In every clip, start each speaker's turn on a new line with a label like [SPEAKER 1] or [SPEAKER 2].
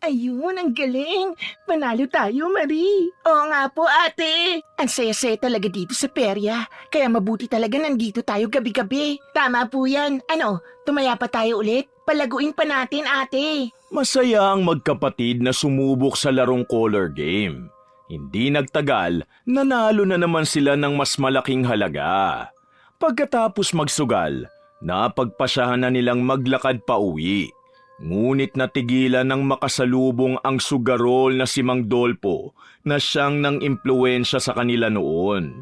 [SPEAKER 1] Ayun, ang galing. Panalo tayo, Marie. Oo nga po, ate. Ang saya-saya talaga dito sa perya. Kaya mabuti talaga nandito tayo gabi-gabi. Tama po yan. Ano, tumaya pa tayo ulit? Palaguin pa natin, ate.
[SPEAKER 2] Masaya ang magkapatid na sumubok sa larong color game. Hindi nagtagal, nanalo na naman sila ng mas malaking halaga. Pagkatapos magsugal, napagpasyahan na nilang maglakad pa uwi. Ngunit natigilan ng makasalubong ang sugarol na si Mang Dolpo na siyang nang impluwensya sa kanila noon.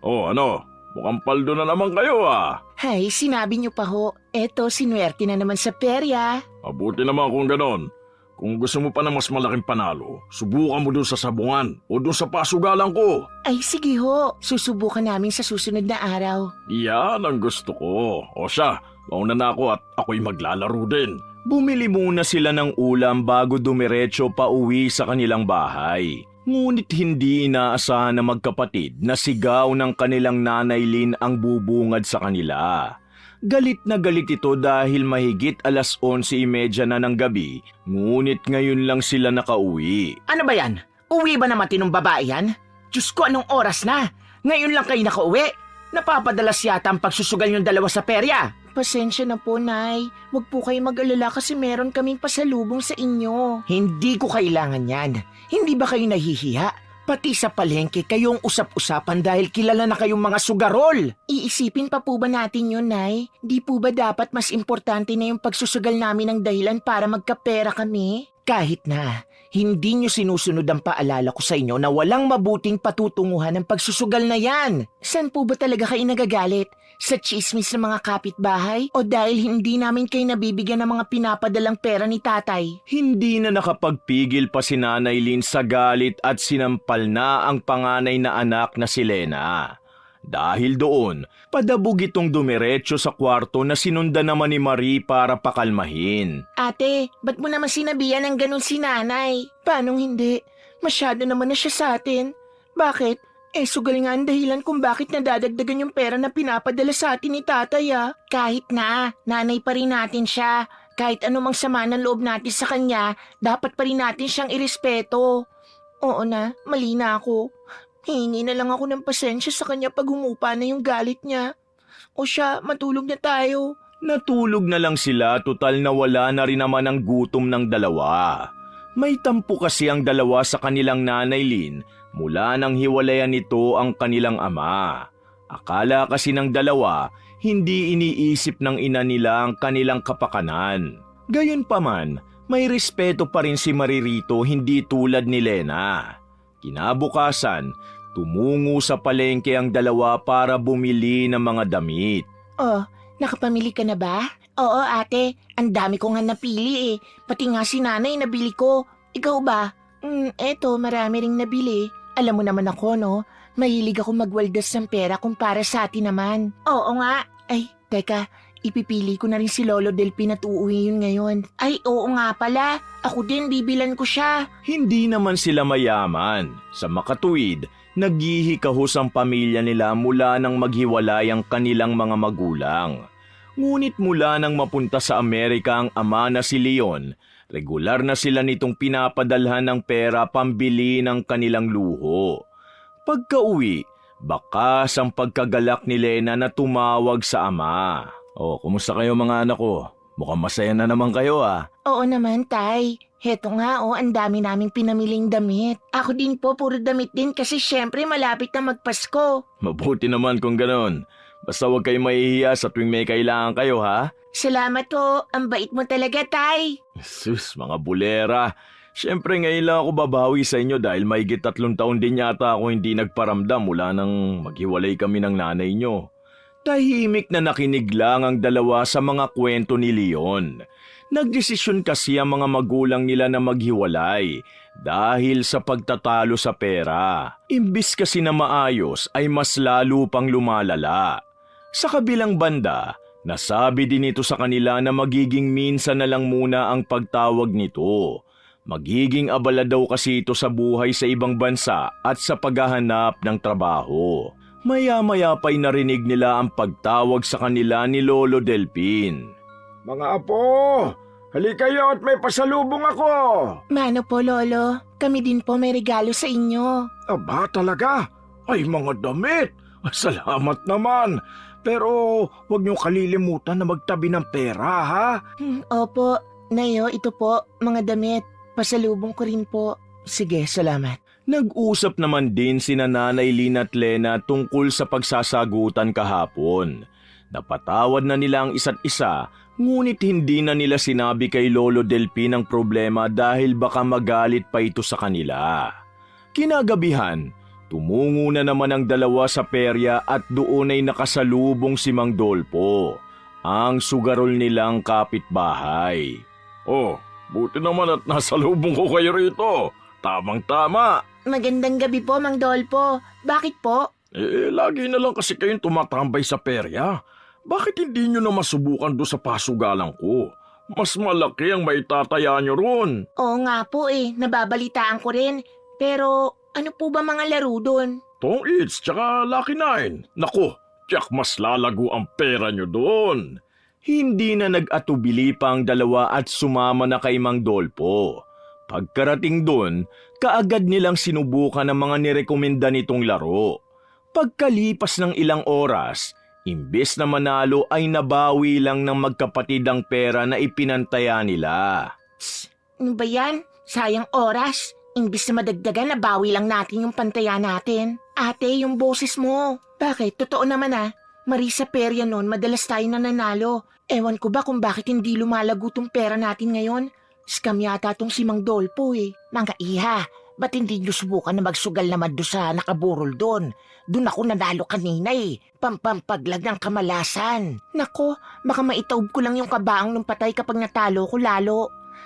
[SPEAKER 2] Oh, ano? Mukhang paldo na naman kayo ah.
[SPEAKER 1] Hay, sinabi niyo pa ho. Eto, sinuwerte na naman sa perya.
[SPEAKER 2] Mabuti naman kung ganon. Kung gusto mo pa ng mas malaking panalo, subukan mo dun sa sabungan o dun sa pasugalan ko.
[SPEAKER 1] Ay, sige ho. Susubukan namin sa susunod na araw.
[SPEAKER 2] Yan ang gusto ko. O siya, mauna na ako at ako'y maglalaro din. Bumili muna sila ng ulam bago dumiretso pa uwi sa kanilang bahay. Ngunit hindi inaasahan na magkapatid na sigaw ng kanilang nanay Lynn ang bubungad sa kanila. Galit na galit ito dahil mahigit 11:30 na ng gabi, ngunit ngayon lang sila nakauwi.
[SPEAKER 1] Ano ba yan? Uwi ba na matinong babae yan? Diyos ko, anong oras na? Ngayon lang kayo nakauwi? Napapadalas yata ang pagsusugal yung dalawa sa perya. Pasensya na po, Nay. Huwag po kayo mag-alala kasi meron kaming pasalubong sa inyo. Hindi ko kailangan yan. Hindi ba kayo nahihiya? Pati sa palengke kayong usap-usapan dahil kilala na kayong mga sugarol. Iisipin pa po ba natin yun, Nay? Di po ba dapat mas importante na yung pagsusugal namin ng dahilan para magkapera kami? Kahit na, hindi nyo sinusunod ang paalala ko sa inyo na walang mabuting patutunguhan ng pagsusugal na yan. Saan po ba talaga kayo nagagalit? Sa tsismis ng mga kapitbahay? O dahil hindi namin kayo nabibigyan ng mga pinapadalang pera ni tatay?
[SPEAKER 2] Hindi na nakapagpigil pa si Nanay Lynn sa galit at sinampal na ang panganay na anak na si Lena. Dahil doon, padabog itong dumiretso sa kwarto na sinundan naman ni Marie para pakalmahin.
[SPEAKER 1] Ate, ba't mo naman sinabihan ng ganun si nanay? Paanong hindi? Masyado naman na siya sa atin. Bakit? Sugal nga ang dahilan kung bakit nadadagdagan yung pera na pinapadala sa atin ni tatay ah. Kahit na, nanay pa rin natin siya. Kahit anumang sama ng loob natin sa kanya, dapat pa rin natin siyang irespeto. Oo na, mali na ako. Hingi na lang ako ng pasensya sa kanya pag humupa na yung galit niya. O siya, matulog na tayo.
[SPEAKER 2] Natulog na lang sila, tutal na wala na rin naman ang gutom ng dalawa. May tampo kasi ang dalawa sa kanilang Nanay Lynn mula nang hiwalayan nito ang kanilang ama. Akala kasi ng dalawa, hindi iniisip ng ina nila ang kanilang kapakanan. Gayunpaman, may respeto pa rin si Marie rito, hindi tulad ni Lena. Kinabukasan, tumungo sa palengke ang dalawa para bumili ng mga damit.
[SPEAKER 1] Oh, nakapamili ka na ba? Oo ate, ang dami ko nga napili eh. Pati nga si nanay nabili ko. Ikaw ba? Eto, marami ring nabili. Alam mo naman ako, no? Mahilig ako magwaldas ng pera kumpara sa atin naman. Oo nga. Ay, teka, ipipili ko na rin si Lolo Delpin at uuwi yun ngayon. Ay, oo nga pala. Ako din, bibilan ko siya.
[SPEAKER 2] Hindi naman sila mayaman. Sa makatuwid, naghihikahos ang pamilya nila mula nang maghiwalay ang kanilang mga magulang. Ngunit mula nang mapunta sa Amerika ang ama na si Leon, regular na sila nitong pinapadalhan ng pera pambili ng kanilang luho. Pagka-uwi, bakas ang pagkagalak ni Lena na tumawag sa ama. Oh, kumusta kayo mga anak ko? Mukhang masaya na naman kayo ah.
[SPEAKER 1] Oo naman, Tay. Heto nga ang dami naming pinamiling damit. Ako din po, puro damit din kasi syempre malapit na magpasko.
[SPEAKER 2] Mabuti naman kung ganon. Basta huwag kayo mahihiya sa tuwing may kailangan kayo ha.
[SPEAKER 1] Salamat po, ang bait mo talaga, Tay.
[SPEAKER 2] Sus, mga bulera. Siyempre ngayon lang ako babawi sa inyo dahil mahigit 3 taon din yata ako hindi nagparamdam mula nang maghiwalay kami ng nanay nyo. Tahimik na nakinig lang ang dalawa sa mga kwento ni Leon. Nagdesisyon kasi ang mga magulang nila na maghiwalay dahil sa pagtatalo sa pera. Imbis kasi na maayos ay mas lalo pang lumalala. Sa kabilang banda, nasabi din ito sa kanila na magiging minsan na lang muna ang pagtawag nito. Magiging abala daw kasi ito sa buhay sa ibang bansa at sa paghahanap ng trabaho. Maya-maya pa'y narinig nila ang pagtawag sa kanila ni Lolo Delpin.
[SPEAKER 3] Mga apo, Halika kayo at may pasalubong ako.
[SPEAKER 1] Mano po, Lolo. Kami din po may regalo sa inyo.
[SPEAKER 3] Aba talaga? Ay mga damit. Salamat naman. Pero huwag niyo kalilimutan na magtabi ng pera, ha?
[SPEAKER 1] Opo. Nayo, ito po, mga damit. Pasalubong ko rin po. Sige, salamat.
[SPEAKER 2] Nag-usap naman din sina Nanay Lynn at Lena tungkol sa pagsasagutan kahapon. Napatawad na nila ang isa't isa, ngunit hindi na nila sinabi kay Lolo Delpin ang problema dahil baka magalit pa ito sa kanila. Kinagabihan, tumungo na naman ang dalawa sa perya at doon ay nakasalubong si Mang Dolpo, ang sugarol nilang kapitbahay.
[SPEAKER 3] Oh, buti naman at nasalubong ko kayo rito. Tamang-tama.
[SPEAKER 1] Magandang gabi po, Mang Dolpo. Bakit po?
[SPEAKER 3] Lagi na lang kasi kayong tumatambay sa perya. Bakit hindi nyo na masubukan doon sa pasugalan ko? Mas malaki ang maitataya nyo ron.
[SPEAKER 1] Oo nga po nababalitaan ko rin. Pero ano po ba mga laro doon?
[SPEAKER 3] Tong Eats tsaka Lucky 9. Naku, tiyak mas lalago ang pera nyo doon.
[SPEAKER 2] Hindi na nag-atubili pa ang dalawa at sumama na kay Mang Dolpo. Pagkarating doon, kaagad nilang sinubukan ang mga nirekomenda nitong laro. Pagkalipas ng ilang oras, imbes na manalo ay nabawi lang ng magkapatid ang pera na ipinantaya nila.
[SPEAKER 1] Ano ba yan? Sayang oras. Imbes na madagdagan, nabawi lang natin yung pantaya natin. Ate, yung boses mo. Bakit? Totoo naman Marisa perya noon, madalas tayo nananalo. Ewan ko ba kung bakit hindi lumalago tong pera natin ngayon? Scam yata tong si Mang Dolpo Mga iha, ba't hindi nyo subukan na magsugal naman doon sa nakaburol doon? Doon ako nanalo kanina Pampampaglag ng kamalasan. Nako, baka maitaob ko lang yung kabaang ng patay kapag natalo ko lalo.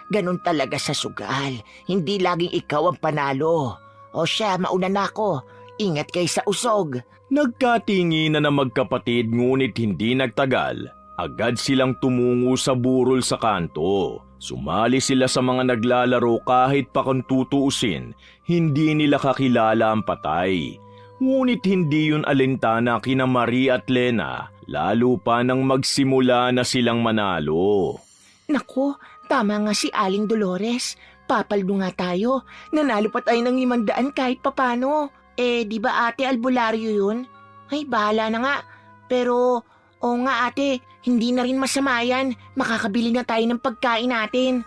[SPEAKER 1] Ganon talaga sa sugal. Hindi laging ikaw ang panalo. O siya, mauna na ako. Ingat kayo sa usog.
[SPEAKER 2] Nagkatingi na magkapatid ngunit hindi nagtagal. Agad silang tumungo sa burol sa kanto. Sumali sila sa mga naglalaro kahit pa kung tutuusin, hindi nila kakilala ang patay. Ngunit hindi yun alintana kina Marie at Lena, lalo pa nang magsimula na silang manalo.
[SPEAKER 1] Naku, tama nga si Aling Dolores. Papaldo nga tayo. Nanalo pa tayo ng 500 kahit papano. Di ba ate albularyo yun? Ay, bahala na nga. Pero, oo nga ate, hindi na rin masama yan. Makakabili na tayo ng pagkain natin.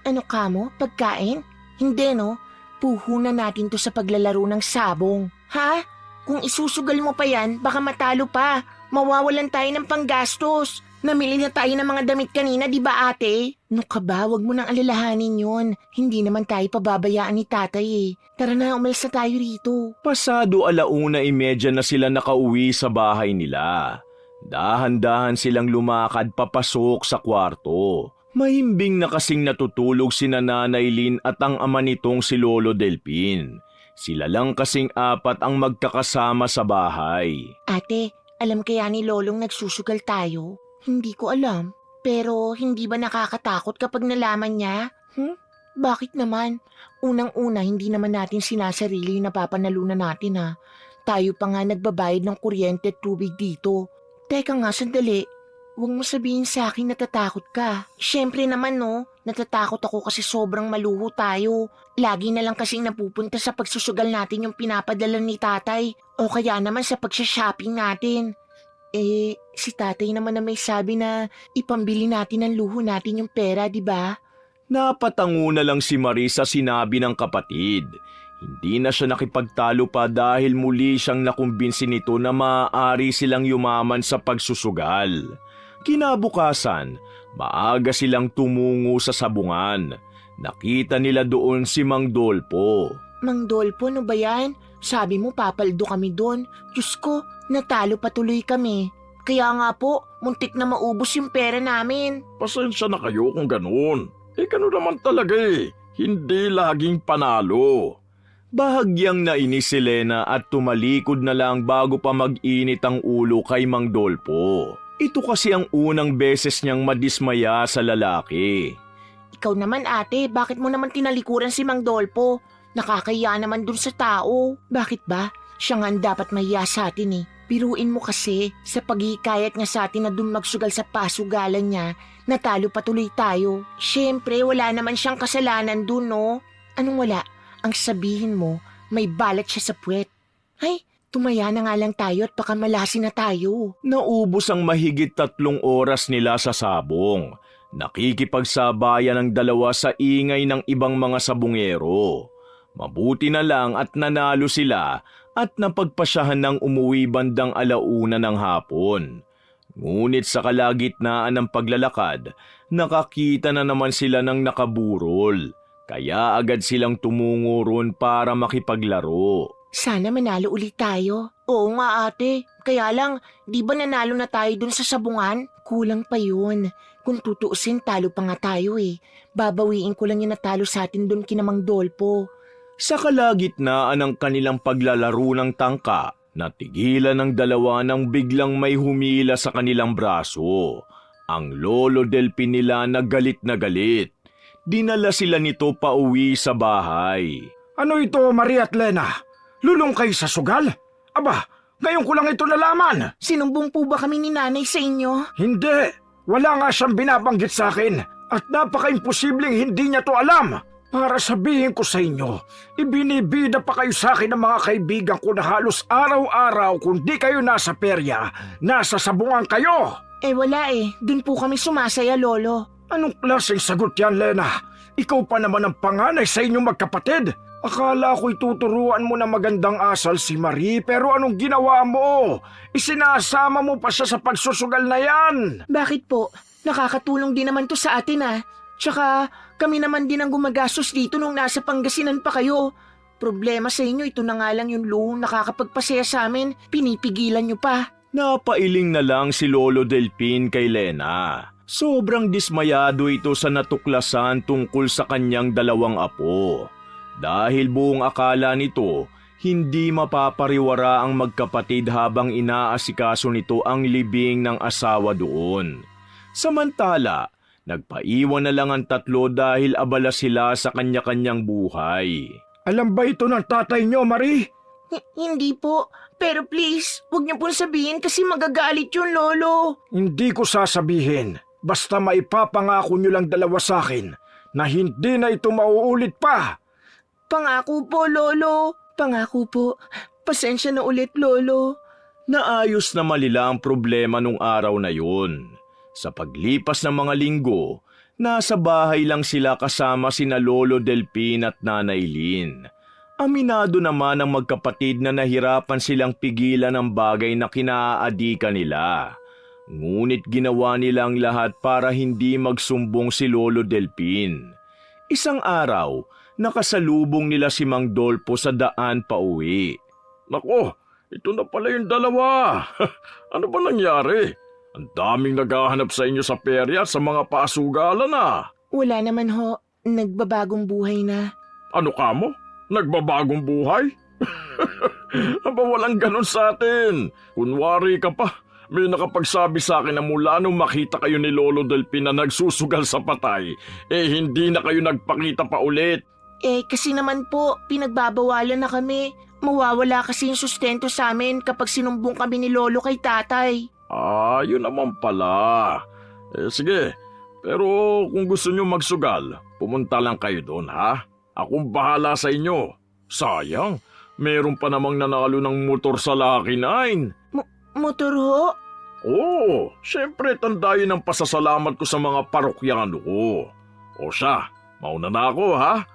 [SPEAKER 1] Ano ka mo? Pagkain? Hindi no? Puhunan natin to sa paglalaro ng sabong. Ha? Kung isusugal mo pa yan, baka matalo pa. Mawawalan tayo ng panggastos. Namili na tayo ng mga damit kanina, di ba ate? No ka ba, wag mo nang alalahanin yun. Hindi naman tayo pababayaan ni tatay Tara na, umalis na tayo rito.
[SPEAKER 2] Pasado 1:30 na sila nakauwi sa bahay nila. Dahan-dahan silang lumakad papasok sa kwarto. Mahimbing na kasing natutulog sina Nanay Lynn at ang ama nitong si Lolo Delpin. Sila lang kasing 4 ang magkakasama sa bahay.
[SPEAKER 1] Ate, alam kaya ni Lolong nagsusugal tayo? Hindi ko alam. Pero hindi ba nakakatakot kapag nalaman niya? Bakit naman? Unang-una, hindi naman natin sinasarili na papanalunan natin Tayo pa nga nagbabayad ng kuryente at tubig dito. Teka nga, sandali. Huwag mo sabihin sa akin natatakot ka. Siyempre naman natatakot ako kasi sobrang maluho tayo. Lagi na lang kasing napupunta sa pagsusugal natin yung pinapadala ni tatay. O kaya naman sa pagsha-shopping natin. Si tatay naman na may sabi na ipambili natin ang luho natin yung pera, di ba?
[SPEAKER 2] Napatango na lang si Marie sa sinabi ng kapatid. Hindi na siya nakipagtalo pa dahil muli siyang nakumbinsi nito na maaari silang yumaman sa pagsusugal. Kinabukasan, maaga silang tumungo sa sabungan. Nakita nila doon si Mang Dolpo.
[SPEAKER 1] Mang Dolpo, ano ba yan? Sabi mo papaldo kami doon. Diyos ko, natalo patuloy kami. Kaya nga po, muntik na maubos yung pera namin.
[SPEAKER 3] Pasensya na kayo kung ganun. Ganun naman talaga Hindi laging panalo.
[SPEAKER 2] Bahagyang nainis si Lena at tumalikod na lang bago pa mag-init ang ulo kay Mang Dolpo. Ito kasi ang unang beses niyang madismaya sa lalaki.
[SPEAKER 1] Ikaw naman ate, bakit mo naman tinalikuran si Mang Dolpo? Nakakaya naman dun sa tao. Bakit ba? Siya nga ang dapat mahiya sa atin Biruin mo kasi, sa paghihikayat niya sa atin na dun magsugal sa pasugalan niya, natalo patuloy tayo. Siyempre, wala naman siyang kasalanan dun, no? Anong wala? Ang sabihin mo, may balat siya sa puwet. Ay, tumaya na nga lang tayo at baka malasin na tayo.
[SPEAKER 2] Naubos ang mahigit 3 oras nila sa sabong. Nakikipagsabayan ang dalawa sa ingay ng ibang mga sabungero. Mabuti na lang at nanalo sila at napagpasyahan ng umuwi bandang 1:00 ng hapon. Ngunit sa kalagitnaan ng paglalakad, nakakita na naman sila ng nakaburol. Kaya agad silang tumungo roon para makipaglaro.
[SPEAKER 1] Sana manalo ulit tayo. Oo nga ate, kaya lang, di ba nanalo na tayo dun sa sabungan? Kulang pa yun. Kung tutuusin, talo pa nga tayo eh. Babawiin ko lang yung natalo sa atin dun kina Mang Dolpo.
[SPEAKER 2] Sa kalagitnaan ng kanilang paglalaro ng tangka, natigilan ng dalawa nang biglang may humila sa kanilang braso. Ang lolo Delpin nila na galit na galit. Dinala sila nito pauwi sa bahay.
[SPEAKER 3] Ano ito, Maria at Lena? Lulong kayo sa sugal? Aba, ngayon ko lang ito nalaman.
[SPEAKER 1] Sinumbong po ba kami ni nanay sa inyo?
[SPEAKER 3] Hindi. Wala nga siyang binabanggit sa akin. At napaka-imposibleng hindi niya to alam. Para sabihin ko sa inyo, ibinibida pa kayo sa akin ng mga kaibigan ko na halos araw-araw kung di kayo nasa perya, nasa sabungan kayo.
[SPEAKER 1] Eh wala eh, dun po kami sumasaya lolo.
[SPEAKER 3] Anong klaseng sagot yan, Lena? Ikaw pa naman ang panganay sa inyong magkapatid. Akala ko'y tuturuan mo na magandang asal si Marie, pero anong ginawa mo? Isinasama mo pa siya sa pagsusugal na yan.
[SPEAKER 1] Bakit po? Nakakatulong din naman to sa atin ah. Tsaka kami naman din ang gumagastos dito nung nasa Pangasinan pa kayo. Problema sa inyo, ito na nga lang yung luhong nakakapagpasaya sa amin. Pinipigilan nyo pa.
[SPEAKER 2] Napailing na lang si Lolo Delpin kay Lena. Sobrang dismayado ito sa natuklasan tungkol sa kanyang 2 apo. Dahil buong akala nito, hindi mapapariwara ang magkapatid habang inaasikaso nito ang libing ng asawa doon. Samantala, nagpaiwan na lang ang 3 dahil abala sila sa kanya-kanyang buhay.
[SPEAKER 3] Alam ba ito ng tatay niyo, Marie?
[SPEAKER 1] Hindi po. Pero please, huwag niyo pong sabihin kasi magagalit yun, lolo.
[SPEAKER 3] Hindi ko sasabihin. Basta maipapangako niyo lang 2 sa akin na hindi na ito mauulit pa.
[SPEAKER 1] Pangako po, lolo. Pangako po. Pasensya na ulit, lolo.
[SPEAKER 2] Naayos na malila ang problema nung araw na yun. Sa paglipas ng mga linggo, nasa bahay lang sila kasama sina Lolo Delpin at Nanay Lynn. Aminado naman ang magkapatid na nahirapan silang pigilan ang bagay na kinaaadikan nila. Ngunit ginawa nilang lahat para hindi magsumbong si Lolo Delpin. Isang araw, nakasalubong nila si Mang Dolpo sa daan pauwi.
[SPEAKER 3] Nako, ito na pala yung 2. Ano ba nangyari? Ang daming naghahanap sa inyo sa perya sa mga pasugalan na.
[SPEAKER 1] Wala naman ho. Nagbabagong buhay na.
[SPEAKER 3] Ano ka mo? Nagbabagong buhay? Aba, walang ganun sa atin. Kunwari ka pa. May nakapagsabi sa akin na mula nung makita kayo ni Lolo Delpin na nagsusugal sa patay, hindi na kayo nagpakita pa ulit.
[SPEAKER 1] Kasi naman po, pinagbabawalan na kami. Mawawala kasi yung sustento sa amin kapag sinumbong kami ni Lolo kay tatay.
[SPEAKER 3] Yun naman pala. Sige, pero kung gusto nyo magsugal, pumunta lang kayo doon, ha? Akong bahala sa inyo. Sayang, meron pa namang nanalo ng motor sa Lucky 9.
[SPEAKER 1] Motor ho?
[SPEAKER 3] Oo, syempre tandayin ang pasasalamat ko sa mga parokyano ko. O siya, mauna na ako, ha?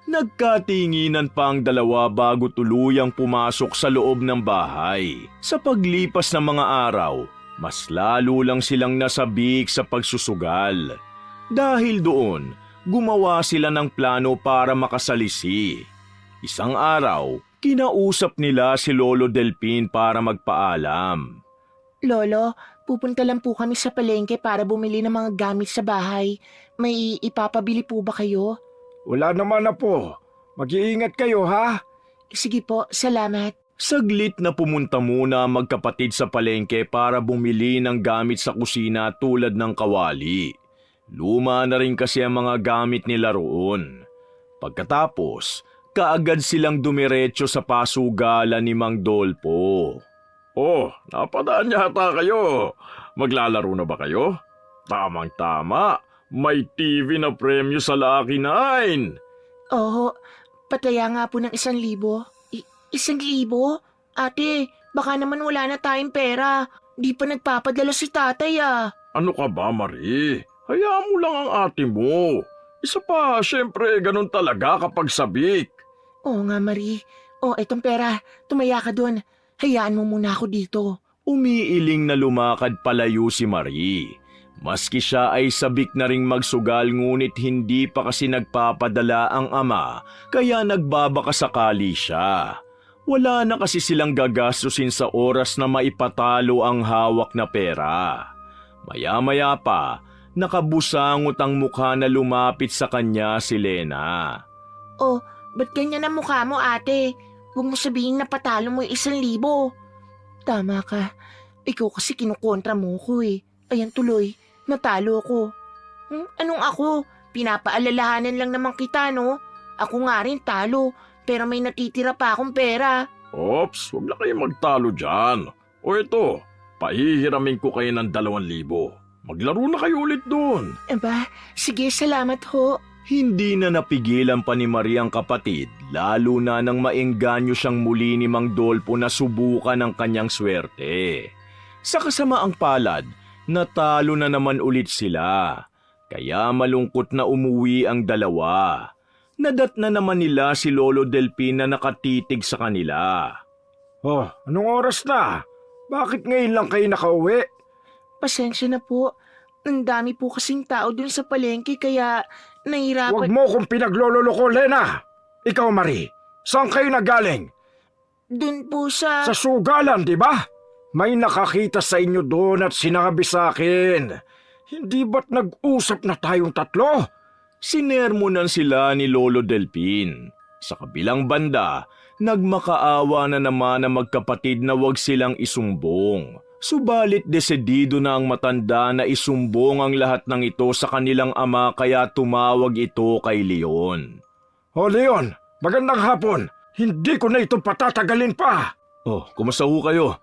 [SPEAKER 2] Nagkatinginan pa ang 2 bago tuluyang pumasok sa loob ng bahay. Sa paglipas ng mga araw, mas lalo lang silang nasabik sa pagsusugal. Dahil doon, gumawa sila ng plano para makasalisi. Isang araw, kinausap nila si Lolo Delpin para magpaalam.
[SPEAKER 1] Lolo, pupunta lang po kami sa palengke para bumili ng mga gamit sa bahay. May ipapabili po ba kayo?
[SPEAKER 3] Wala naman na po. Mag-iingat kayo, ha?
[SPEAKER 1] Sige po, salamat.
[SPEAKER 2] Saglit na pumunta muna ang magkapatid sa palengke para bumili ng gamit sa kusina tulad ng kawali. Luma na rin kasi ang mga gamit nila roon. Pagkatapos, kaagad silang dumiretso sa pasugalan ni Mang Dolpo.
[SPEAKER 3] Oh, napadaan yata kayo. Maglalaro na ba kayo? Tamang-tama. May TV na premyo sa Lucky 9.
[SPEAKER 1] Oo, pataya nga po ng 1,000. 1,000? Ate, baka naman wala na tayong pera. Di pa nagpapadala si tatay ah.
[SPEAKER 3] Ano ka ba, Marie? Hayaan mo lang ang ate mo. Isa pa, syempre, ganun talaga kapag sabik.
[SPEAKER 1] Oo nga, Marie. O, etong pera. Tumaya ka dun. Hayaan mo muna ako dito.
[SPEAKER 2] Umiiling na lumakad palayo si Marie. Maski siya ay sabik na ring magsugal ngunit hindi pa kasi nagpapadala ang ama kaya nagbabakasakali siya. Wala na kasi silang gagastusin sa oras na maipatalo ang hawak na pera. Maya-maya pa, nakabusangot ang mukha na lumapit sa kanya si Lena.
[SPEAKER 1] Oh, ba't ganyan ang mukha mo, ate? Huwag mo sabihin na patalo mo yung 1,000. Tama ka. Ikaw kasi kinukontra mo ko eh. Ayan tuloy, natalo ko. Anong ako? Pinapaalalahanan lang naman kita, no? Ako nga rin talo, pero may natitira pa akong pera.
[SPEAKER 3] Ops, huwag na kayo magtalo dyan. O ito, pahihiramin ko kayo ng 2,000. Maglaro na kayo ulit doon.
[SPEAKER 1] Aba, sige, salamat ho.
[SPEAKER 2] Hindi na napigilan pa ni Marie ang kapatid, lalo na nang maengganyo siyang muli ni Mang Dolpo na subukan ang kanyang swerte. Sa kasamaang palad, natalo na naman ulit sila. Kaya malungkot na umuwi ang dalawa. Nadat na naman nila si Lolo Delpin na nakatitig sa kanila.
[SPEAKER 3] Oh, anong oras na? Bakit ngayon lang kayo nakauwi?
[SPEAKER 1] Pasensya na po. Ang dami po kasing tao dun sa palengke kaya nahirapan.
[SPEAKER 3] Huwag mo kong pinaglololoko, Lena. Ikaw, Marie, saan kayo nagaling?
[SPEAKER 1] Dun po sa...
[SPEAKER 3] Sa sugalan, di ba? May nakakita sa inyo doon at sinabi sa akin. Hindi ba't nag-usap na tayong tatlo?
[SPEAKER 2] Sinermonan sila ni Lolo Delpin. Sa kabilang banda, nagmakaawa na naman ang magkapatid na wag silang isumbong. Subalit desidido na ang matanda na isumbong ang lahat ng ito sa kanilang ama kaya tumawag ito kay Leon.
[SPEAKER 3] O Leon, magandang hapon. Hindi ko na ito patatagalin pa.
[SPEAKER 2] Oh, kumusta ho kayo?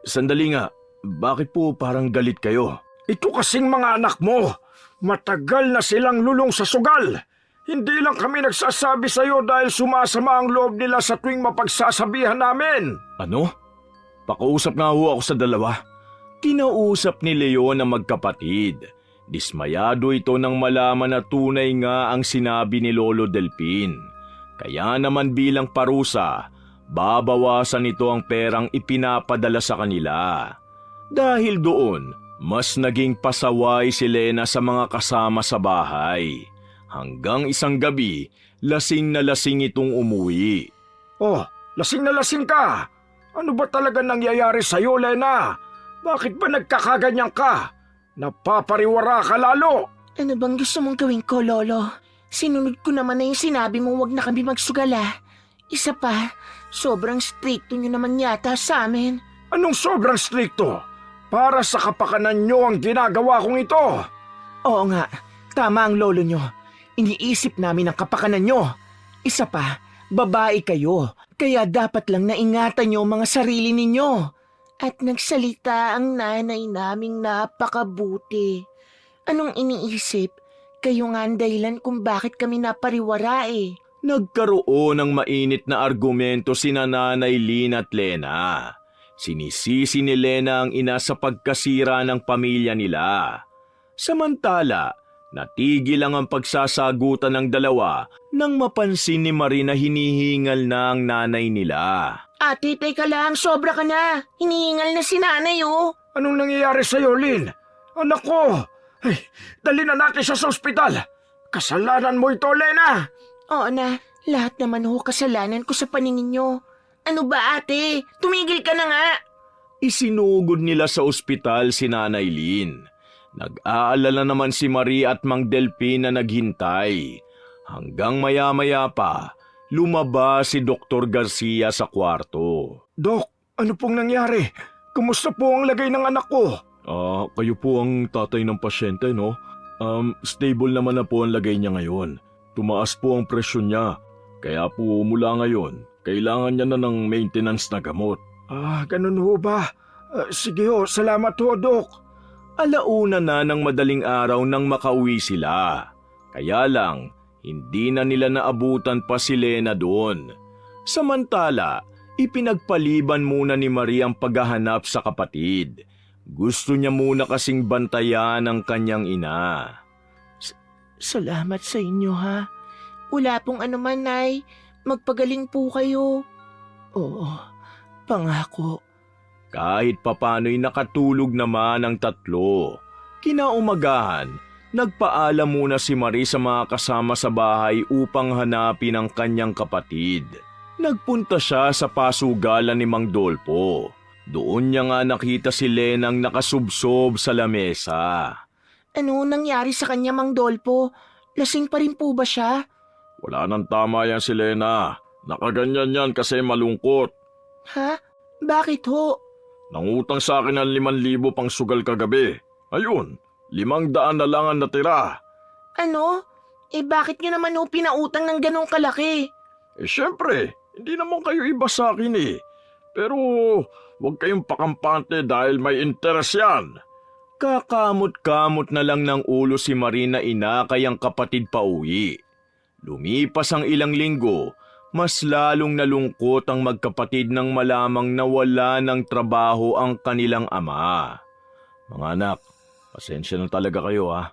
[SPEAKER 2] Sandali nga, bakit po parang galit kayo?
[SPEAKER 3] Ito kasing mga anak mo. Matagal na silang lulong sa sugal. Hindi lang kami nagsasabi sa iyo dahil sumasama ang loob nila sa tuwing mapagsasabihan namin.
[SPEAKER 2] Ano? Pakiusap nga ho ako sa dalawa. Kinausap ni Leon ang magkapatid. Dismayado ito nang malaman na tunay nga ang sinabi ni Lolo Delpin. Kaya naman bilang parusa, babawasan ito ang perang ipinapadala sa kanila. Dahil doon, mas naging pasaway si Lena sa mga kasama sa bahay. Hanggang isang gabi, lasing na lasing itong umuwi.
[SPEAKER 3] Oh, lasing na lasing ka! Ano ba talaga nangyayari sa'yo, Lena? Bakit ba nagkakaganyan ka? Napapariwara ka lalo!
[SPEAKER 1] Ano bang gusto mong gawin ko, Lolo? Sinunod ko naman na yung sinabi mo wag na kami magsugala. Isa pa, sobrang stricto nyo naman yata sa amin.
[SPEAKER 3] Anong sobrang stricto? Para sa kapakanan nyo ang ginagawa kong ito.
[SPEAKER 1] Oo nga, tama ang lolo nyo. Iniisip namin ang kapakanan nyo. Isa pa, babae kayo. Kaya dapat lang naingatan nyo mga sarili ninyo. At nagsalita ang nanay naming napakabuti. Anong iniisip? Kayo nga ang dahilan kung bakit kami napariwara eh.
[SPEAKER 2] Nagkaroon ng mainit na argumento sina Nanay Lynn at Lena. Sinisisi ni Lena ang ina sa pagkasira ng pamilya nila. Samantala, natigil lang ang pagsasagutan ng dalawa nang mapansin ni Marie na hinihingal na ang nanay nila.
[SPEAKER 1] Ate, teka lang, sobra ka na. Hinihingal na si nanay oh.
[SPEAKER 3] Anong nangyayari sa'yo, Lynn? Anak ko! Ay, dali na natin siya sa ospital. Kasalanan mo ito, Lena!
[SPEAKER 1] Oo na, lahat naman ho kasalanan ko sa paningin nyo. Ano ba ate? Tumigil ka na nga!
[SPEAKER 2] Isinugod nila sa ospital si Nanay Lynn. Nag-aalala naman si Marie at Mang Delpin na naghintay. Hanggang maya-maya pa, lumabas si Dr. Garcia sa kwarto.
[SPEAKER 3] Dok, ano pong nangyari? Kumusta po ang lagay ng anak ko?
[SPEAKER 2] Kayo po ang tatay ng pasyente, no? Stable naman na po ang lagay niya ngayon. Tumaas po ang presyon niya. Kaya po mula ngayon, kailangan niya na ng maintenance na gamot.
[SPEAKER 3] Ganun ho ba? Sige ho, salamat ho, Dok.
[SPEAKER 2] Alauna na ng madaling araw nang makauwi sila. Kaya lang, hindi na nila naabutan pa si Lena doon. Samantala, ipinagpaliban muna ni Marie ang paghahanap sa kapatid. Gusto niya muna kasing bantayan ang kanyang ina.
[SPEAKER 1] Salamat sa inyo, ha? Wala pong anuman, Nay. Magpagaling po kayo. Oo, pangako.
[SPEAKER 2] Kahit papano'y nakatulog naman ang tatlo. Kinaumagahan, nagpaalam muna si Marie sa mga kasama sa bahay upang hanapin ang kanyang kapatid. Nagpunta siya sa pasugalan ni Mang Dolpo. Doon niya nga nakita si Lenang nakasubsob sa lamesa.
[SPEAKER 1] Ano nangyari sa kanya, Mang Dolpo? Lasing pa rin po ba siya?
[SPEAKER 3] Wala nang tama yan si Lena. Nakaganyan yan kasi malungkot.
[SPEAKER 1] Ha? Bakit ho?
[SPEAKER 3] Nangutang sa akin ng 5,000 pang sugal kagabi. Ayun, 500 na lang ang natira.
[SPEAKER 1] Ano? Bakit nyo naman ho pinautang ng ganong kalaki?
[SPEAKER 3] Siyempre, hindi naman kayo iba sa akin eh. Pero huwag kayong pakampante dahil may interes yan.
[SPEAKER 2] Kakamot-kamot na lang ng ulo si Marie na inakay ang kapatid pa uwi. Lumipas ang ilang linggo, mas lalong nalungkot ang magkapatid nang malamang nawala ng trabaho ang kanilang ama. Mga anak, pasensya na talaga kayo ha.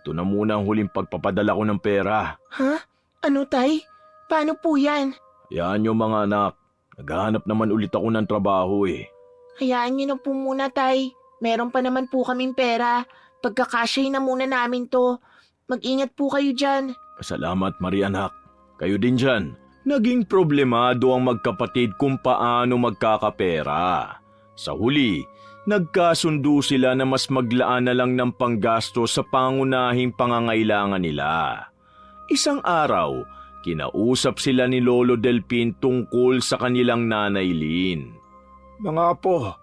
[SPEAKER 2] Ito na muna ang huling pagpapadala ko ng pera.
[SPEAKER 1] Ha? Ano, Tay? Paano po yan?
[SPEAKER 2] Hayaan nyo mga anak, naghahanap naman ulit ako ng trabaho eh.
[SPEAKER 1] Hayaan nyo na po muna, Tay. Meron pa naman po kaming pera. Pagkakasya na muna namin to. Mag-ingat po kayo dyan.
[SPEAKER 2] Salamat Marie anak. Kayo din dyan. Naging problemado ang magkapatid kung paano magkakapera. Sa huli, nagkasundo sila na mas maglaan na lang ng panggasto sa pangunahing pangangailangan nila. Isang araw, kinausap sila ni Lolo Delpin tungkol sa kanilang nanay Lynn.
[SPEAKER 3] Mga apo,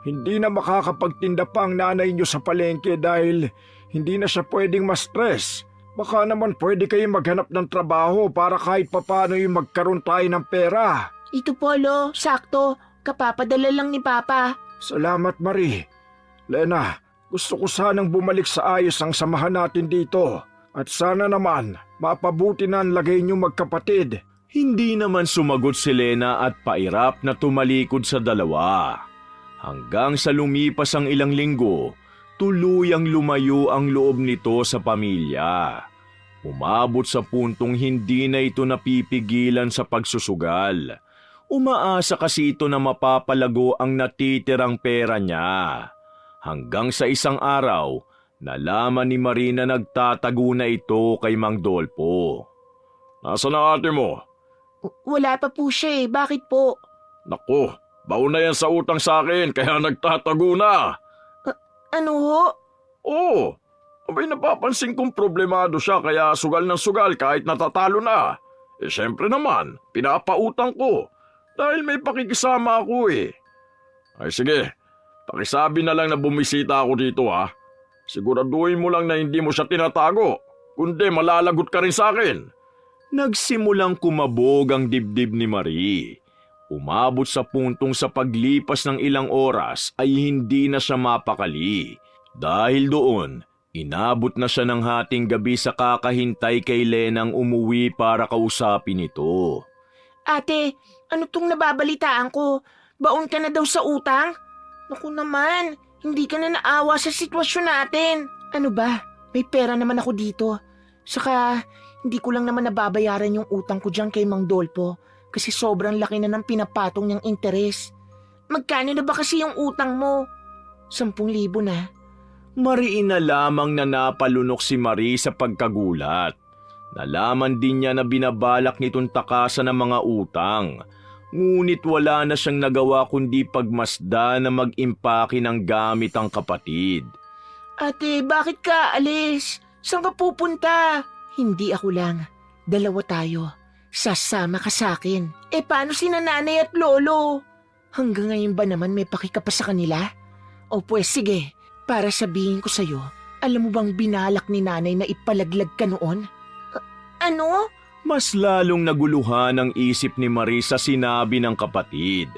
[SPEAKER 3] hindi na makakapagtinda pa ang nanay niyo sa palengke dahil hindi na siya pwedeng ma-stress. Baka naman pwede kayo maghanap ng trabaho para kahit papano yung magkaroon tayo ng pera.
[SPEAKER 1] Ito po, Lo. Sakto. Kapapadala lang ni Papa.
[SPEAKER 3] Salamat, Marie. Lena, gusto ko sanang bumalik sa ayos ang samahan natin dito. At sana naman, mapabuti na ang lagay niyo magkapatid.
[SPEAKER 2] Hindi naman sumagot si Lena at pairap na tumalikod sa dalawa. Hanggang sa lumipas ang ilang linggo, tuluyang lumayo ang loob nito sa pamilya. Umabot sa puntong hindi na ito napipigilan sa pagsusugal. Umaasa kasi ito na mapapalago ang natitirang pera niya. Hanggang sa isang araw, nalaman ni Marie na nagtatago na ito kay Mang Dolpo.
[SPEAKER 3] Nasaan ang ate mo?
[SPEAKER 1] Wala pa po siya eh. Bakit po?
[SPEAKER 3] Naku, baon na yan sa utang sa akin kaya nagtatago na.
[SPEAKER 1] Ano ho?
[SPEAKER 3] Oo, abay napapansin kong problemado siya kaya sugal ng sugal kahit natatalo na. Siyempre naman, pinapautang ko dahil may pakikisama ako eh. Ay sige, pakisabi na lang na bumisita ako dito ha. Siguraduhin mo lang na hindi mo siya tinatago, kundi malalagot ka rin sa akin.
[SPEAKER 2] Nagsimulang kumabog ang dibdib ni Marie. Umabot sa puntong sa paglipas ng ilang oras ay hindi na siya mapakali. Dahil doon, inabot na siya ng hating gabi sa kakahintay kay Lenang umuwi para kausapin ito.
[SPEAKER 1] Ate, ano tong nababalitaan ko? Baon ka na daw sa utang? Naku naman, hindi ka na naawa sa sitwasyon natin. Ano ba? May pera naman ako dito. Saka, hindi ko lang naman nababayaran yung utang ko dyan kay Mang Dolpo kasi sobrang laki na ng pinapatong niyang interes. Magkano na ba kasi yung utang mo? 10,000 na.
[SPEAKER 2] Mariin na lamang na napalunok si Marie sa pagkagulat. Nalaman din niya na binabalak nitong takasan ng mga utang. Ngunit wala na siyang nagawa kundi pagmasda na mag-impake ng gamit ang kapatid.
[SPEAKER 1] Ate, bakit ka alis? Saan ka pupunta? Hindi ako lang. 2 tayo. Sasama ka sa akin. Paano si nanay at lolo? Hanggang ngayon ba naman may pakika pa sa kanila? O pues sige, para sabihin ko sa'yo, alam mo bang binalak ni nanay na ipalaglag ka noon? Ano?
[SPEAKER 2] Mas lalong naguluhan ang isip ni Marie sa sinabi ng kapatid.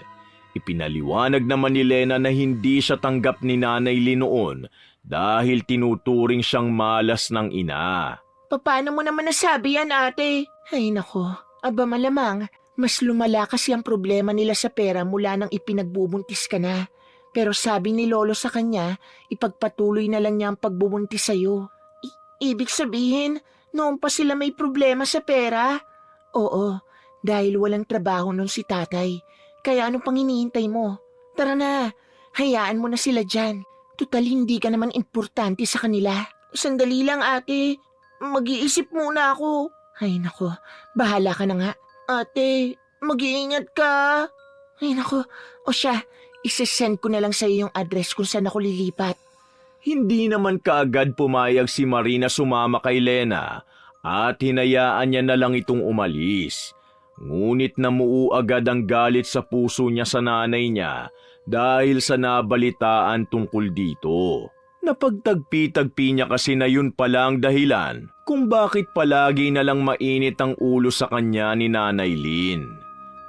[SPEAKER 2] Ipinaliwanag naman ni Lena na hindi siya tanggap ni Nanay Lin noon dahil tinuturing siyang malas ng ina.
[SPEAKER 1] Paano mo naman nasabi yan, ate? Ay nako, aba malamang, mas lumala kasi ang problema nila sa pera mula nang ipinagbubuntis ka na. Pero sabi ni Lolo sa kanya, ipagpatuloy na lang niya ang pagbubuntis sa'yo. Ibig sabihin, noon pa sila may problema sa pera? Oo, dahil walang trabaho nun si tatay. Kaya ano pang hinihintay mo? Tara na, hayaan mo na sila dyan. Tutal hindi ka naman importante sa kanila. Sandali lang ate, mag-iisip muna ako. Ay nako, bahala ka na nga. Ate, mag-iingat ka. Ay nako, o siya, isesend ko na lang sa iyo yung address kung saan ako lilipat.
[SPEAKER 2] Hindi naman kaagad pumayag si Marie na sumama kay Lena at hinayaan niya na lang itong umalis. Ngunit namuo agad ang galit sa puso niya sa nanay niya dahil sa nabalitaan tungkol dito. Napagtagpi-tagpi niya kasi na yun pala ang dahilan kung bakit palagi na lang mainit ang ulo sa kanya ni Nanay Lin.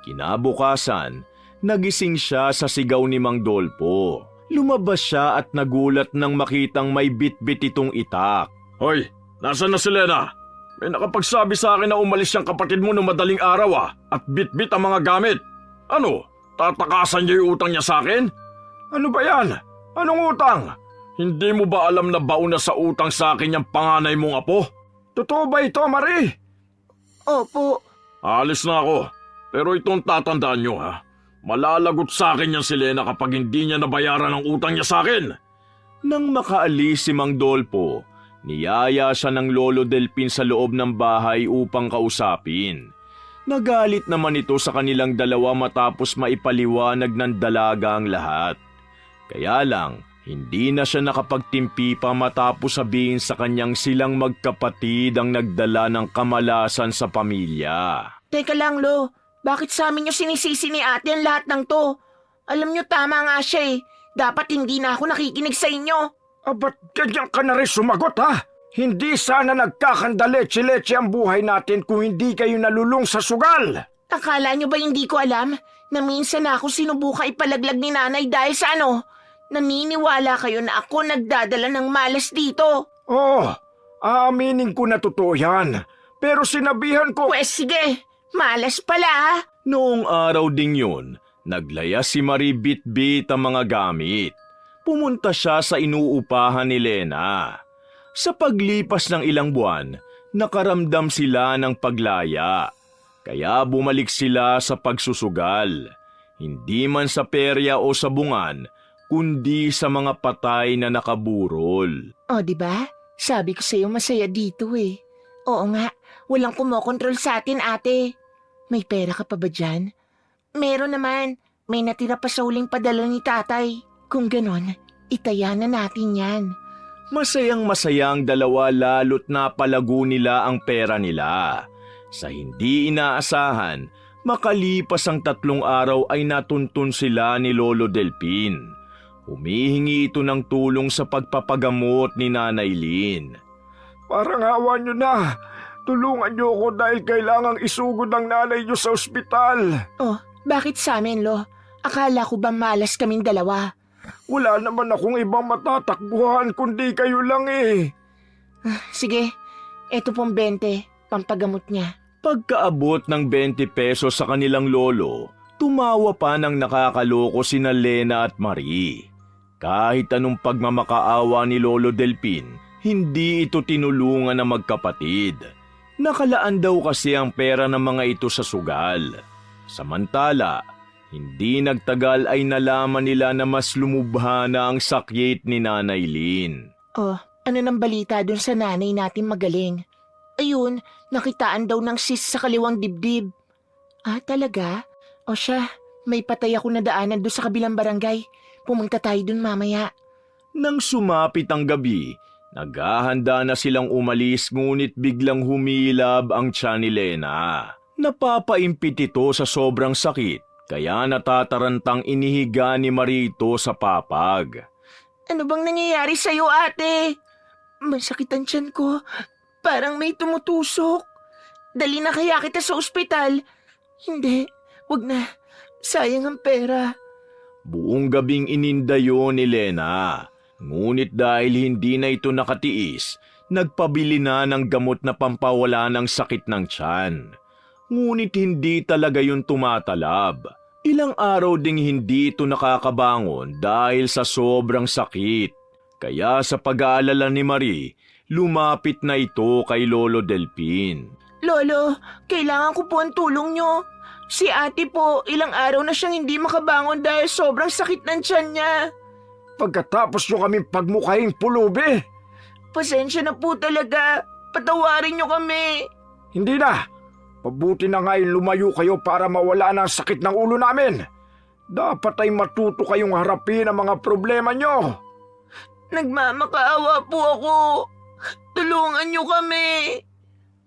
[SPEAKER 2] Kinabukasan, nagising siya sa sigaw ni Mang Dolpo. Lumabas siya at nagulat nang makitang may bitbit itong itak.
[SPEAKER 3] Hoy, nasaan na si Lena? May nakapagsabi sa akin na umalis siyang kapatid mo noong madaling araw at bit-bit ang mga gamit. Ano? Tatakasan niya yung utang niya sa akin? Ano ba yan? Anong utang? Hindi mo ba alam na baon na sa utang sa akin yung panganay mong apo? Totoo ba ito, Marie?
[SPEAKER 1] Opo.
[SPEAKER 3] Alis na ako. Pero itong tatandaan niyo malalagot sa akin yan si Lena kapag hindi niya nabayaran ang utang niya sa akin.
[SPEAKER 2] Nang makaalis si Mang Dolpo, niyaya siya ng Lolo Delpin sa loob ng bahay upang kausapin. Nagalit naman ito sa kanilang dalawa matapos maipaliwanag ng dalaga ang lahat. Kaya lang, hindi na siya nakapagtimpi pa matapos sabihin sa kanyang silang magkapatid ang nagdala ng kamalasan sa pamilya.
[SPEAKER 1] Teka lang, Lo. Bakit sa amin niyo sinisisi ni ate ang lahat ng to? Alam niyo tama nga siya eh. Dapat hindi na ako nakikinig sa inyo.
[SPEAKER 3] Ba't ganyan ka na rin sumagot Hindi sana nagkakandaletse-letse ang buhay natin kung hindi kayo nalulung sa sugal.
[SPEAKER 1] Akala niyo ba hindi ko alam na minsan na ako sinubuka ipalaglag ni nanay dahil sa ano? Naniniwala kayo na ako nagdadala ng malas dito.
[SPEAKER 3] Oo, aaminin ko na totoo yan. Pero sinabihan ko...
[SPEAKER 1] Pwes sige, malas pala.
[SPEAKER 2] Noong araw ding yun, naglaya si Marie bitbit ang mga gamit. Pumunta siya sa inuupahan ni Lena. Sa paglipas ng ilang buwan, nakaramdam sila ng paglaya. Kaya bumalik sila sa pagsusugal. Hindi man sa perya o sa bungan, kundi sa mga patay na nakaburol.
[SPEAKER 1] O, diba? Sabi ko sa'yo masaya dito eh. Oo nga, walang kumokontrol sa atin ate. May pera ka pa ba dyan? Meron naman. May natira pa sa huling padala ni tatay. Kung ganon, itaya na natin yan.
[SPEAKER 2] Masayang-masaya ang dalawa lalo't napalago nila ang pera nila. Sa hindi inaasahan, makalipas ang 3 araw ay natuntun sila ni Lolo Delpin. Humihingi ito ng tulong sa pagpapagamot ni Nanay Lin.
[SPEAKER 3] Parang awa niyo na. Tulungan niyo ako dahil kailangang isugod ang nanay niyo sa ospital.
[SPEAKER 1] Oh, bakit sa amin, Lo? Akala ko ba malas kaming dalawa?
[SPEAKER 3] Wala naman akong ibang matatakbuhan kundi kayo lang eh.
[SPEAKER 1] Sige, eto pong 20, pampagamot niya.
[SPEAKER 2] Pagkaabot ng 20 pesos sa kanilang lolo, tumawa pa ng nakakaloko sina Lena at Marie. Kahit anong pagmamakaawa ni Lolo Delpin, hindi ito tinulungan ng magkapatid. Nakalaan daw kasi ang pera ng mga ito sa sugal. Samantala, hindi nagtagal ay nalaman nila na mas lumubha na ang sakit ni Nanay Lin.
[SPEAKER 1] Oh, ano nang balita dun sa nanay natin magaling? Ayun, nakitaan daw ng cyst sa kaliwang dibdib. Ah, talaga? O siya, may patay ako na daanan doon sa kabilang barangay. Pumunta tayo dun mamaya.
[SPEAKER 2] Nang sumapit ang gabi, naghahanda na silang umalis ngunit biglang humilab ang tiyan ni Lena. Napapaimpit ito sa sobrang sakit, kaya natatarantang inihiga ni Marito sa papag.
[SPEAKER 1] Ano bang nangyayari sa'yo, ate? Masakit ang tiyan ko. Parang may tumutusok. Dali na kaya kita sa ospital. Hindi, wag na. Sayang ang pera.
[SPEAKER 2] Buong gabing ininda yun ni Lena. Ngunit dahil hindi na ito nakatiis, nagpabili na ng gamot na pampawala ng sakit ng tiyan. Ngunit hindi talaga yun tumatalab. Ilang araw ding hindi ito nakakabangon dahil sa sobrang sakit. Kaya sa pag-aalala ni Marie, lumapit na ito kay Lolo Delpin.
[SPEAKER 1] Lolo, kailangan ko po ang tulong nyo. Si ate po, ilang araw na siyang hindi makabangon dahil sobrang sakit ng tiyan niya.
[SPEAKER 3] Pagkatapos nyo kaming pagmukhahing pulubi,
[SPEAKER 1] Pasensya na po talaga. Patawarin nyo kami.
[SPEAKER 3] hindi na. Mabuti na ngayon lumayo kayo para mawala na ang sakit ng ulo namin. Dapat ay matuto kayong harapin ang mga problema nyo.
[SPEAKER 1] Nagmamakaawa po ako. Tulungan nyo kami.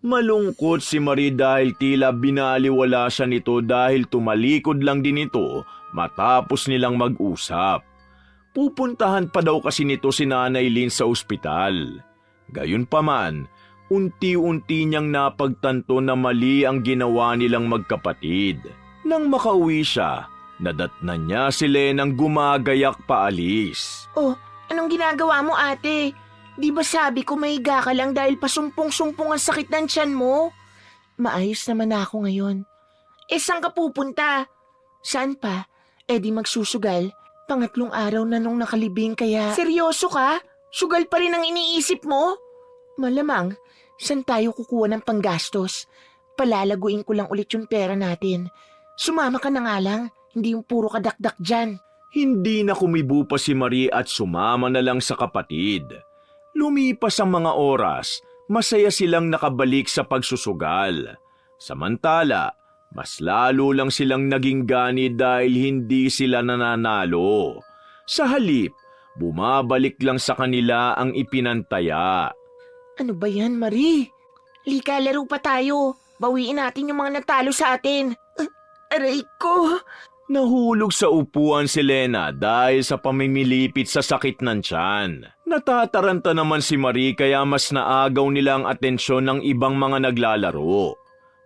[SPEAKER 2] Malungkot si Marie dahil tila binaliwala siya nito dahil tumalikod lang din ito matapos nilang mag-usap. Pupuntahan pa daw kasi nito si Nanay Lynn sa ospital. Gayunpaman, unti-unti niyang napagtanto na mali ang ginawa nilang magkapatid. Nang makauwi siya, nadatnan niya si Lenang gumagayak paalis.
[SPEAKER 1] Oh, anong ginagawa mo ate? Di ba sabi ko mahiga ka lang dahil pasumpong-sumpong ang sakit ng tiyan mo? Maayos naman ako ngayon. Saan ka pupunta? Saan pa? Di magsusugal. Pangatlong araw na nung nakalibing kaya... Seryoso ka? Sugal pa rin ang iniisip mo? Malamang, saan tayo kukuha ng panggastos? Palalaguin ko lang ulit yung pera natin. Sumama ka na nga lang, hindi yung puro kadakdak dyan.
[SPEAKER 2] Hindi na kumibo pa si Marie at sumama na lang sa kapatid. Lumipas ang mga oras, masaya silang nakabalik sa pagsusugal. Samantala, mas lalo lang silang naging gani dahil hindi sila nananalo. Sa halip, bumabalik lang sa kanila ang ipinantaya.
[SPEAKER 1] Ano ba yan, Marie? Lika, laro pa tayo. Bawiin natin yung mga natalo sa atin. Aray ko!
[SPEAKER 2] Nahulog sa upuan si Lena dahil sa pamimilipit sa sakit ng tiyan. Natataranta naman si Marie kaya mas naagaw nila ang atensyon ng ibang mga naglalaro.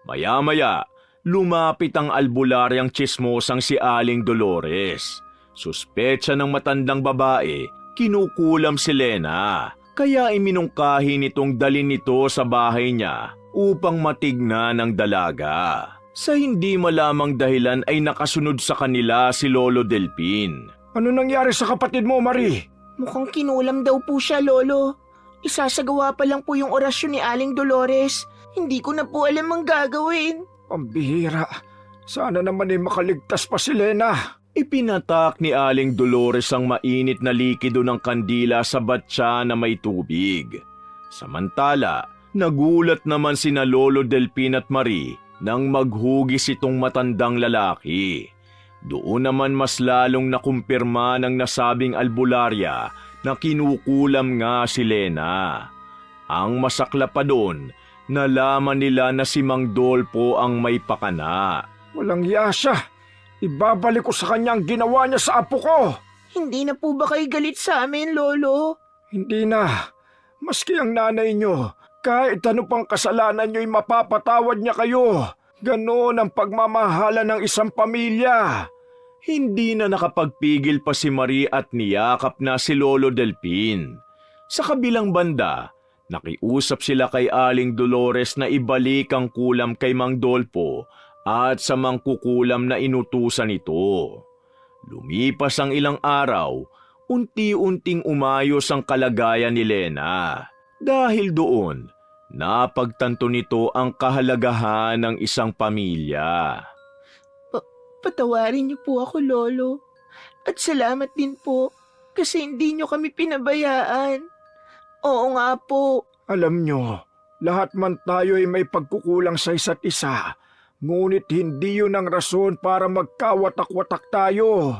[SPEAKER 2] Maya-maya, lumapit ang albularyang tsismosang si Aling Dolores. Suspecha ng matandang babae, kinukulam si Lena. Kaya iminungkahi nitong dalin nito sa bahay niya upang matignan ng dalaga. Sa hindi malamang dahilan ay nakasunod sa kanila si Lolo Delpin.
[SPEAKER 3] Ano nangyari sa kapatid mo, Marie?
[SPEAKER 1] Mukhang kinulam daw po siya, Lolo. Isasagawa pa lang po yung orasyon ni Aling Dolores. Hindi ko na po alam ang gagawin.
[SPEAKER 3] Pambihira. Sana naman ay makaligtas pa si Lena.
[SPEAKER 2] Ipinatak ni Aling Dolores ang mainit na likido ng kandila sa batya na may tubig. Samantala, nagulat naman sina Lolo Delpin at Marie nang maghugis itong matandang lalaki. Doon naman mas lalong nakumpirma ng nasabing albularya na kinukulam nga si Lena. Ang masakla pa doon, nalaman nila na si Mang Dolpo ang may pakana.
[SPEAKER 3] Walang hiya siya. Ibabalik ko sa kanya ang ginawa niya sa apo ko.
[SPEAKER 1] Hindi na po ba kayo galit sa amin, Lolo?
[SPEAKER 3] Hindi na. Maski ang nanay niyo, kahit ano pang kasalanan niyo'y mapapatawad niya kayo. Ganon ang pagmamahala ng isang pamilya.
[SPEAKER 2] Hindi na nakapagpigil pa si Marie at niyakap na si Lolo Delpin. Sa kabilang banda, nakiusap sila kay Aling Dolores na ibalik ang kulam kay Mang Dolpo at sa mangkukulam na inutusan ito. Lumipas ang ilang araw, unti-unting umayos ang kalagayan ni Lena. Dahil doon, napagtanto nito ang kahalagahan ng isang pamilya.
[SPEAKER 1] Patawarin niyo po ako, Lolo. At salamat din po kasi hindi niyo kami pinabayaan. Oo nga po.
[SPEAKER 3] Alam niyo, lahat man tayo ay may pagkukulang sa isa't isa. Ngunit hindi yun ang rason para magkawatak-watak tayo.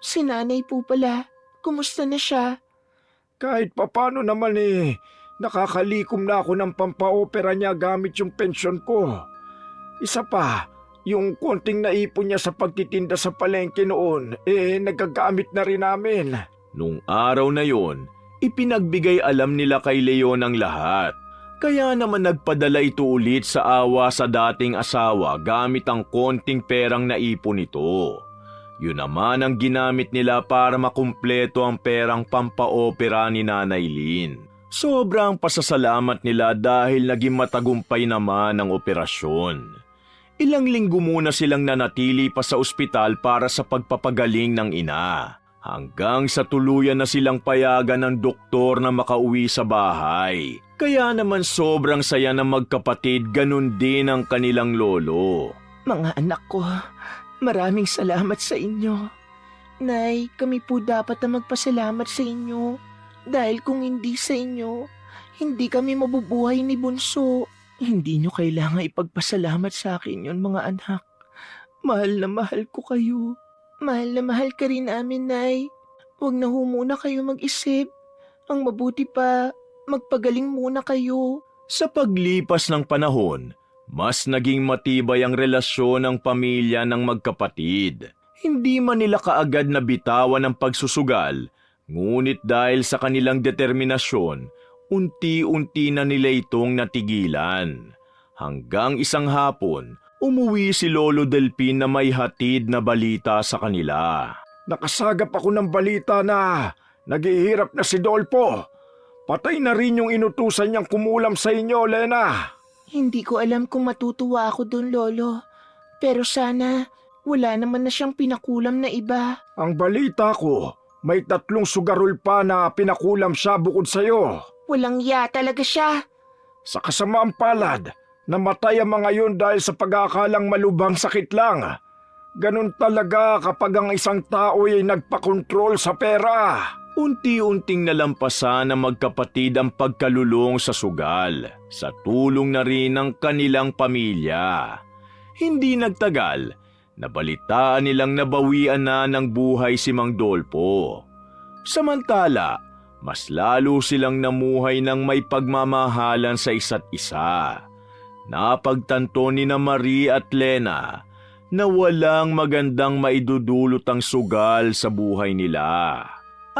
[SPEAKER 1] Si nanay po pala. Kumusta na siya?
[SPEAKER 3] Kahit papano naman nakakalikom na ako ng pampaopera niya gamit yung pensyon ko. Isa pa, yung konting naipon niya sa pagtitinda sa palengke noon, nagagamit na rin namin.
[SPEAKER 2] Nung araw na yon, ipinagbigay alam nila kay Leon ang lahat. Kaya naman nagpadala ito ulit sa awa sa dating asawa gamit ang konting perang naipon nito. Yun naman ang ginamit nila para makumpleto ang perang pampaopera ni Nanay Lynn. Sobrang pasasalamat nila dahil naging matagumpay naman ang operasyon. Ilang linggo muna silang nanatili pa sa ospital para sa pagpapagaling ng ina. Hanggang sa tuluyan na silang payagan ng doktor na makauwi sa bahay. Kaya naman sobrang saya ng magkapatid, ganun din ang kanilang lolo.
[SPEAKER 1] Mga anak ko, maraming salamat sa inyo. Nay, kami po dapat na magpasalamat sa inyo. Dahil kung hindi sa inyo, hindi kami mabubuhay ni Bunso. Hindi nyo kailangan ipagpasalamat sa akin yun, mga anak. Mahal na mahal ko kayo. Mahal na mahal ka rin namin, Nay. Huwag na ho muna kayo mag-isip. Ang mabuti pa, magpagaling muna kayo.
[SPEAKER 2] Sa paglipas ng panahon, mas naging matibay ang relasyon ng pamilya ng magkapatid. Hindi man nila kaagad na bitawan ang pagsusugal, ngunit dahil sa kanilang determinasyon, unti-unti na nila itong natigilan. Hanggang isang hapon, umuwi si Lolo Delpin na may hatid na balita sa kanila.
[SPEAKER 3] Nakasagap ako ng balita na naghihirap na si Dolpo. Patay na rin yung inutusan niyang kumulam sa inyo, Lena.
[SPEAKER 1] Hindi ko alam kung matutuwa ako doon, Lolo. Pero sana, wala naman na siyang pinakulam na iba.
[SPEAKER 3] Ang balita ko, may 3 sugarol pa na pinakulam siya bukod sa'yo.
[SPEAKER 1] Walang ya talaga siya.
[SPEAKER 3] Sa kasamaang palad, namatay ang mga yun dahil sa pag-aakalang malubhang sakit lang. Ganun talaga kapag ang isang tao ay nagpakontrol sa pera.
[SPEAKER 2] Unti-unting nalampasan ng magkapatid ang pagkalulong sa sugal, sa tulong na rin ng kanilang pamilya. Hindi nagtagal, nabalitaan nilang nabawian na ng buhay si Mang Dolpo. Samantala, mas lalo silang namuhay ng may pagmamahalan sa isa't isa. Napagtanto ni na Marie at Lena na walang magandang maidudulot ang sugal sa buhay nila.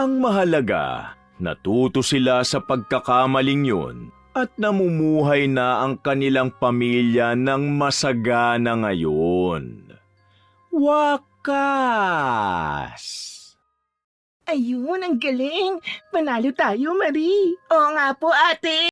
[SPEAKER 2] Ang mahalaga, natuto sila sa pagkakamaling yun at namumuhay na ang kanilang pamilya ng masagana ngayon. Wakas!
[SPEAKER 1] Ayun, ang galing. Panalo tayo, Marie. Oo nga po, ate.